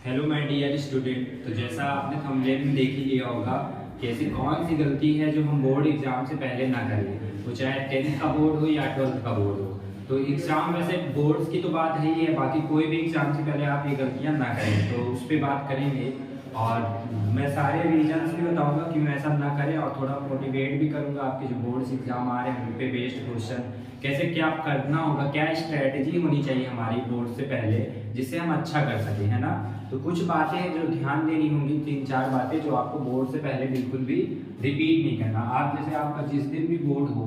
Hello my dear student. तो जैसा आपने थंबनेल में देख ही लिया होगा कि ऐसी कौन सी गलती है जो हम बोर्ड एग्जाम से पहले ना करें, वो चाहे 10th का बोर्ड हो या 12th का बोर्ड हो। तो एग्जाम वैसे बोर्ड्स की तो बात है ही है, बाकी कोई भी एग्जाम से पहले आप ये गलतियां ना करें, तो उस पर बात करेंगे। और मैं सारे रीजंस भी बताऊंगा क्यों ऐसा ना करें, और थोड़ा मोटिवेट भी करूंगा आपके जो बोर्ड्स एग्जाम आ रहे हैं उन पे बेस्ड क्वेश्चन कैसे क्या करना होगा, क्या स्ट्रैटेजी होनी चाहिए हमारी बोर्ड से पहले जिससे हम अच्छा कर सकें, है ना। तो कुछ बातें हैं जो ध्यान देनी होंगी, 3-4 बातें जो आपको बोर्ड से पहले बिल्कुल भी रिपीट नहीं करना। आप जैसे आपका जिस दिन भी बोर्ड हो,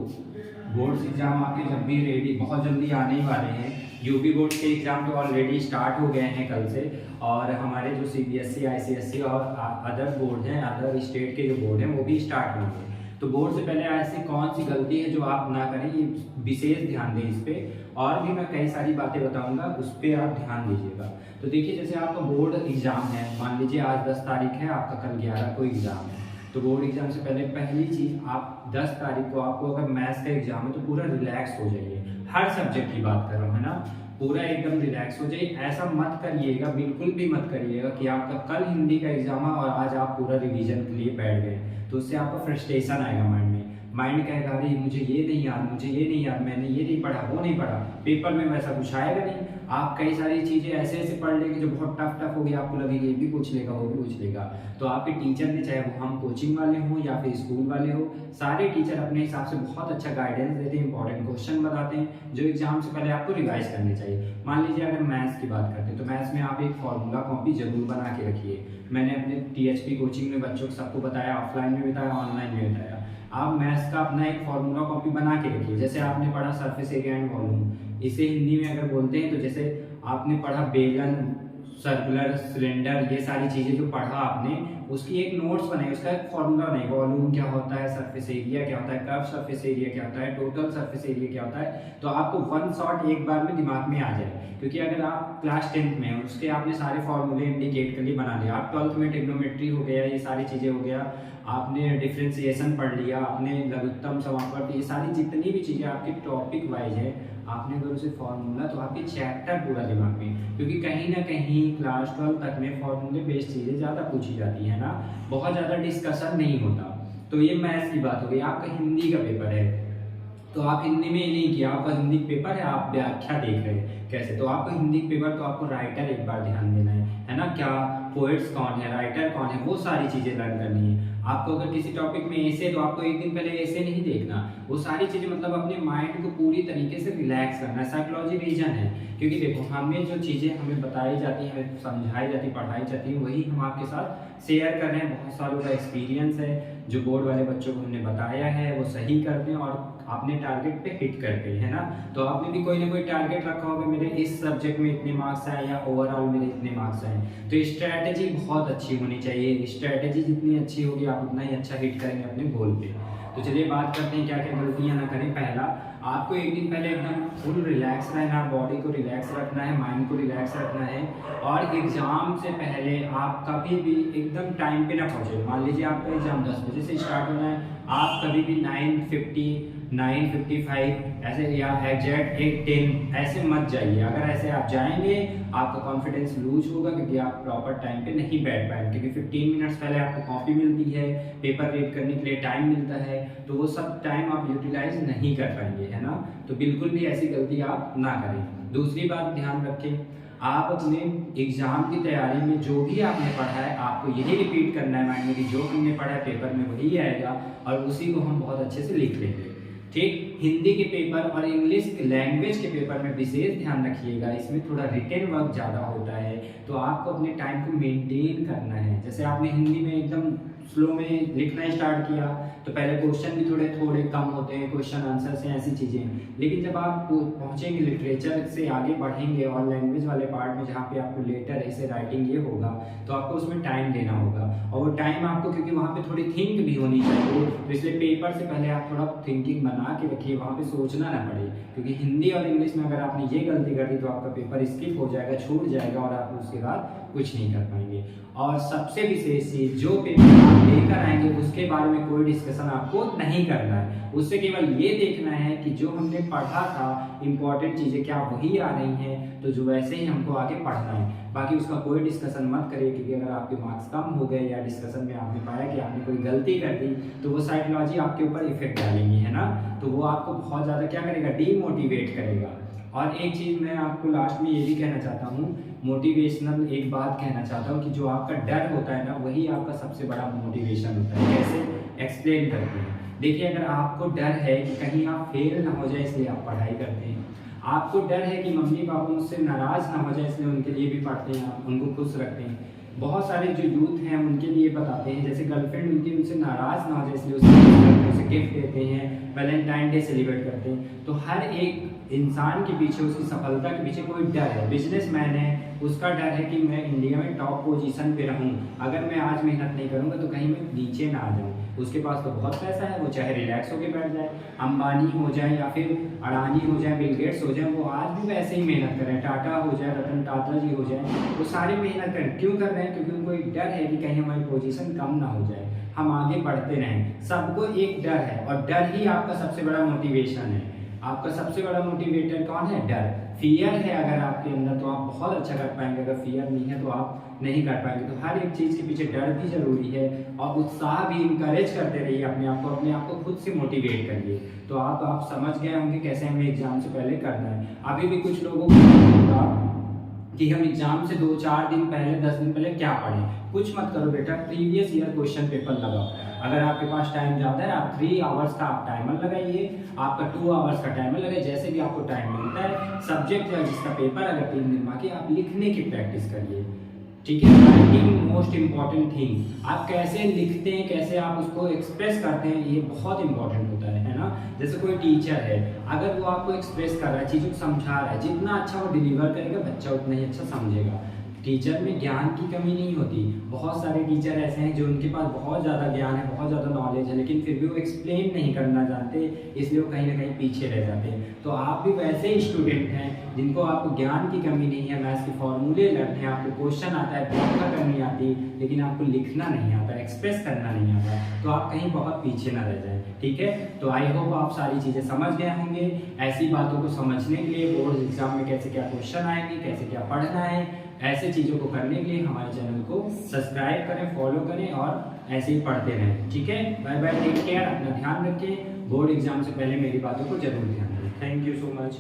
बोर्ड्स एग्जाम आपके जब भी रेडी बहुत जल्दी आने ही वाले हैं। यूपी बोर्ड के एग्जाम तो ऑलरेडी स्टार्ट हो गए हैं कल से, और हमारे जो सीबीएसई, आईसीएसई और अदर बोर्ड हैं, अदर स्टेट के जो बोर्ड हैं वो भी स्टार्ट होंगे। तो बोर्ड से पहले ऐसी कौन सी गलती है जो आप ना करें, ये विशेष ध्यान दें इस पे। और भी मैं कई सारी बातें बताऊंगा, उस पर आप ध्यान दीजिएगा। तो देखिए, जैसे आपका बोर्ड एग्जाम है, मान लीजिए आज 10 तारीख है, आपका कल 11 को एग्जाम है। तो बोर्ड एग्जाम से पहले पहली चीज, आप 10 तारीख को आपको अगर मैथ्स का एग्जाम है तो पूरा रिलैक्स हो जाइए। हर सब्जेक्ट की बात कर रहा हूँ, है ना। पूरा एकदम रिलैक्स हो जाइए। ऐसा मत करिएगा, बिल्कुल भी मत करिएगा कि आपका कल हिंदी का एग्जाम है और आज आप पूरा रिवीजन के लिए बैठ गए, तो उससे आपका फ्रस्ट्रेशन आएगा माइंड में। माइंड कहेगा अरे मुझे ये नहीं याद, मुझे ये नहीं याद, मैंने ये नहीं पढ़ा, वो नहीं पढ़ा। पेपर में वैसा कुछ आएगा नहीं। आप कई सारी चीज़ें ऐसे ऐसे पढ़ लेंगे जो बहुत टफ होगी, आपको लगेगी ये भी पूछ लेगा, वो भी पूछ लेगा। तो आपके टीचर ने, चाहे वो हम कोचिंग वाले हों या फिर स्कूल वाले हो, सारे टीचर अपने हिसाब से बहुत अच्छा गाइडेंस देते हैं, इंपॉर्टेंट क्वेश्चन बताते हैं जो एग्जाम से पहले आपको रिवाइज करने चाहिए। मान लीजिए अगर मैथ्स की बात करते हैं तो मैथ्स में आप एक फॉर्मूला कॉपी जरूर बना के रखिए। मैंने अपने टीएचपी कोचिंग में बच्चों को सबको बताया, ऑफलाइन में बताया, ऑनलाइन में बताया। आप मैथ्स का अपना एक फॉर्मूला कॉपी बना के रखिए। जैसे आपने पढ़ा सरफेस एरिया एंड वॉल्यूम, इसे हिंदी में अगर बोलते हैं तो जैसे आपने पढ़ा बेलन, सर्कुलर, सिलेंडर, ये सारी चीज़ें जो पढ़ा आपने, उसकी एक नोट्स बनाई, उसका एक फॉर्मूला बनाई। वॉल्यूम क्या होता है, सरफेस एरिया क्या होता है, कर्व सरफेस एरिया क्या होता है, टोटल सरफेस एरिया क्या होता है। तो आपको वन शॉट एक बार में दिमाग में आ जाए, क्योंकि अगर आप क्लास 10th में हैं उसके आपने सारे फॉर्मूले इंडिकेट के लिए बना लिया। आप 12th में ट्रिग्नोमेट्री हो गया, ये सारी चीज़ें हो गया, आपने डिफ्रेंसिएशन पढ़ लिया, आपने लघुत्तम समापवर्त, ये सारी जितनी भी चीज़ें आपके टॉपिक वाइज है, आपने अगर उसे फॉर्मूला, तो आपके चैप्टर पूरा दिमाग में, क्योंकि कहीं ना कहीं क्लास 12 तक में फॉर्मूले बेस्ड चीज़ें ज़्यादा पूछी जाती है ना, बहुत ज़्यादा डिस्कशन नहीं होता। तो ये मैथ्स की बात हो गई। आपका हिंदी का पेपर है तो आप हिंदी में ये नहीं किया, आपका हिंदी पेपर है, आप व्याख्या देख रहे हैं कैसे। तो आपका हिंदी पेपर, तो आपको राइटर एक बार ध्यान देना है ना। क्या पोएट्स कौन है, राइटर कौन है, वो सारी चीज़ें लर्न करनी है आपको। अगर किसी टॉपिक में ऐसे, तो आपको एक दिन पहले ऐसे नहीं देखना, वो सारी चीज़ें मतलब अपने माइंड को पूरी तरीके से रिलैक्स करना है। साइकोलॉजी रीजन है, क्योंकि देखो हमें जो चीज़ें हमें बताई जाती हैं, हमें समझाई जाती, पढ़ाई जाती है, वही हम आपके साथ शेयर कर रहे हैं। बहुत सालों का एक्सपीरियंस है, जो बोर्ड वाले बच्चों को हमने बताया है वो सही करते हैं और अपने टारगेट पे हिट करते हैं, है ना। तो आपने भी कोई ना कोई टारगेट रखा होगा, मेरे इस सब्जेक्ट में इतने मार्क्स आए या ओवरऑल मेरे इतने मार्क्स आए। तो स्ट्रैटेजी बहुत अच्छी होनी चाहिए। स्ट्रैटेजी जितनी अच्छी होगी आप उतना ही अच्छा हिट करेंगे अपने गोल पे। तो चलिए बात करते हैं क्या क्या गलतियां ना करें। पहला, आपको एक दिन पहले एकदम फुल रिलैक्स रहना है, बॉडी को रिलैक्स रखना है, माइंड को रिलैक्स रखना है। और एग्जाम से पहले आप कभी भी एकदम टाइम पे ना पहुंचे। मान लीजिए आपका एग्जाम 10 बजे से स्टार्ट होना है, आप कभी भी 9:50, 9:55 ऐसे या एग्जैक्ट 8:10 ऐसे मत जाइए। अगर ऐसे आप जाएंगे आपका कॉन्फिडेंस लूज होगा, क्योंकि आप प्रॉपर टाइम पे नहीं बैठ पाएंगे। क्योंकि 15 मिनट्स पहले आपको कॉपी मिलती है, पेपर रीड करने के लिए टाइम मिलता है, तो वो सब टाइम आप यूटिलाइज नहीं कर पाएंगे, है ना। तो बिल्कुल भी ऐसी गलती आप ना करें। दूसरी बात ध्यान रखें, आप अपने एग्जाम की तैयारी में जो भी आपने पढ़ा है आपको यही रिपीट करना है माइंड में कि जो हमने पढ़ा है पेपर में वही आएगा, और उसी को हम बहुत अच्छे से लिख लेंगे। ठीक, हिंदी के पेपर और इंग्लिश लैंग्वेज के पेपर में विशेष ध्यान रखिएगा, इसमें थोड़ा रिटेन वर्क ज़्यादा होता है, तो आपको अपने टाइम को मेंटेन करना है। जैसे आपने हिंदी में एकदम स्लो में लिखना स्टार्ट किया तो पहले क्वेश्चन भी थोड़े थोड़े कम होते हैं, क्वेश्चन आंसर से ऐसी चीज़ें। लेकिन जब आप पहुंचेंगे लिटरेचर से आगे बढ़ेंगे और लैंग्वेज वाले पार्ट में जहाँ पे आपको लेटर ऐसे राइटिंग ये होगा, तो आपको उसमें टाइम देना होगा। और वो टाइम आपको, क्योंकि वहाँ पे थोड़ी थिंक भी होनी चाहिए, तो इसलिए पेपर से पहले आप थोड़ा थिंकिंग बना के रखिए, वहाँ पे सोचना ना पड़े। क्योंकि हिंदी और इंग्लिश में अगर आपने ये गलती कर दी तो आपका पेपर स्किप हो जाएगा, छूट जाएगा और आप उसके बाद कुछ नहीं कर पाएंगे। और सबसे विशेष चीज़, जो पेपर लेकर आएंगे उसके बारे में कोई डिस्कशन आपको नहीं करना है। उससे केवल ये देखना है कि जो हमने पढ़ा था इंपॉर्टेंट चीज़ें क्या वही आ रही हैं, तो जो वैसे ही हमको आगे पढ़ना है। बाकी उसका कोई डिस्कशन मत करिए, क्योंकि अगर आपके मार्क्स कम हो गए या डिस्कशन में आपने पाया कि आपने कोई गलती कर दी तो वो साइकोलॉजी आपके ऊपर इफेक्ट डालेंगी, है ना। तो वो आपको बहुत ज़्यादा क्या करेगा, डीमोटिवेट करेगा। और एक चीज़ मैं आपको लास्ट में ये भी कहना चाहता हूँ, मोटिवेशनल एक बात कहना चाहता हूँ कि जो आपका डर होता है ना वही आपका सबसे बड़ा मोटिवेशन होता है। कैसे एक्सप्लेन करते हैं, देखिए अगर आपको डर है कि कहीं आप फेल ना हो जाए इसलिए आप पढ़ाई करते हैं, आपको डर है कि मम्मी पापा मुझसे नाराज़ ना हो जाए इसलिए उनके लिए भी पढ़ते हैं, आप उनको खुश रखते हैं। बहुत सारे जो यूथ हैं उनके लिए बताते हैं, जैसे गर्लफ्रेंड उनकी उनसे नाराज़ ना हो जाए इसलिए उसे गिफ्ट देते हैं, वैलेंटाइन डे सेलिब्रेट करते हैं। तो हर एक इंसान के पीछे, उसकी सफलता के पीछे कोई डर है। बिजनेसमैन है, उसका डर है कि मैं इंडिया में टॉप पोजीशन पे रहूं, अगर मैं आज मेहनत नहीं करूंगा तो कहीं मैं नीचे ना आ जाऊं। उसके पास तो बहुत पैसा है, वो चाहे रिलैक्स होकर बैठ जाए, अंबानी हो जाए या फिर अडानी हो जाए, बिल गेट्स हो जाए, वो आज भी वैसे ही मेहनत करें, टाटा हो जाए, रतन टाटा जी हो जाए, वो सारे मेहनत करें। क्यों कर रहे हैं? क्योंकि उनको एक डर है कि कहीं हमारी पोजीशन कम ना हो जाए, हम आगे बढ़ते रहें। सबको एक डर है और डर ही आपका सबसे बड़ा मोटिवेशन है। आपका सबसे बड़ा मोटिवेटर कौन है? डर। फियर है अगर आपके अंदर तो आप बहुत अच्छा कर पाएंगे, अगर फियर नहीं है तो आप नहीं कर पाएंगे। तो हर एक चीज़ के पीछे डर भी जरूरी है और उत्साह भी इंकरेज करते रहिए अपने आप को खुद से मोटिवेट करिए। तो आप समझ गए होंगे कैसे हमें एग्जाम से पहले करना है। अभी भी कुछ लोगों को होगा कि हम एग्जाम से 2-4 दिन पहले 10 दिन पहले क्या पढ़ें। कुछ मत करो बेटा, प्रीवियस ईयर क्वेश्चन पेपर लगाओ। अगर आपके पास टाइम ज़्यादा है आप 3 आवर्स का आप टाइमर लगाइए, आपका 2 आवर्स का टाइमर लगाइए, जैसे भी आपको टाइम मिलता है। सब्जेक्ट या जिसका पेपर अगर 3 दिन बाकी, आप लिखने की प्रैक्टिस करिए, ठीक है। राइटिंग मोस्ट इम्पॉर्टेंट थिंग, आप कैसे लिखते हैं, कैसे आप उसको एक्सप्रेस करते हैं, ये बहुत इंपॉर्टेंट होता है ना। जैसे कोई टीचर है, अगर वो आपको एक्सप्रेस कर रहा है, चीज़ों को समझा रहा है, जितना अच्छा वो डिलीवर करेगा बच्चा उतना ही अच्छा समझेगा। टीचर में ज्ञान की कमी नहीं होती। बहुत सारे टीचर ऐसे हैं जो उनके पास बहुत ज़्यादा ज्ञान है, बहुत ज़्यादा नॉलेज है, लेकिन फिर भी वो एक्सप्लेन नहीं करना जानते, इसलिए वो कहीं ना कहीं पीछे रह जाते हैं। तो आप भी वैसे ही स्टूडेंट हैं जिनको आपको ज्ञान की कमी नहीं है, मैथ्स के फॉर्मूले लर्न हैं, आपको क्वेश्चन आता है, व्याख्या करनी आती, लेकिन आपको लिखना नहीं आता, एक्सप्रेस करना नहीं आता, तो आप कहीं बहुत पीछे ना रह जाए, ठीक है। तो आई होप आप सारी चीज़ें समझ गए होंगे। ऐसी बातों को समझने के लिए, बोर्ड एग्जाम में कैसे क्या क्वेश्चन आएंगे, कैसे क्या पढ़ना है, ऐसे चीज़ों को करने के लिए हमारे चैनल को सब्सक्राइब करें, फॉलो करें और ऐसे ही पढ़ते रहें, ठीक है। बाय बाय, टेक केयर, अपना ध्यान रखें। बोर्ड एग्जाम से पहले मेरी बातों को जरूर ध्यान दें। Thank you so much.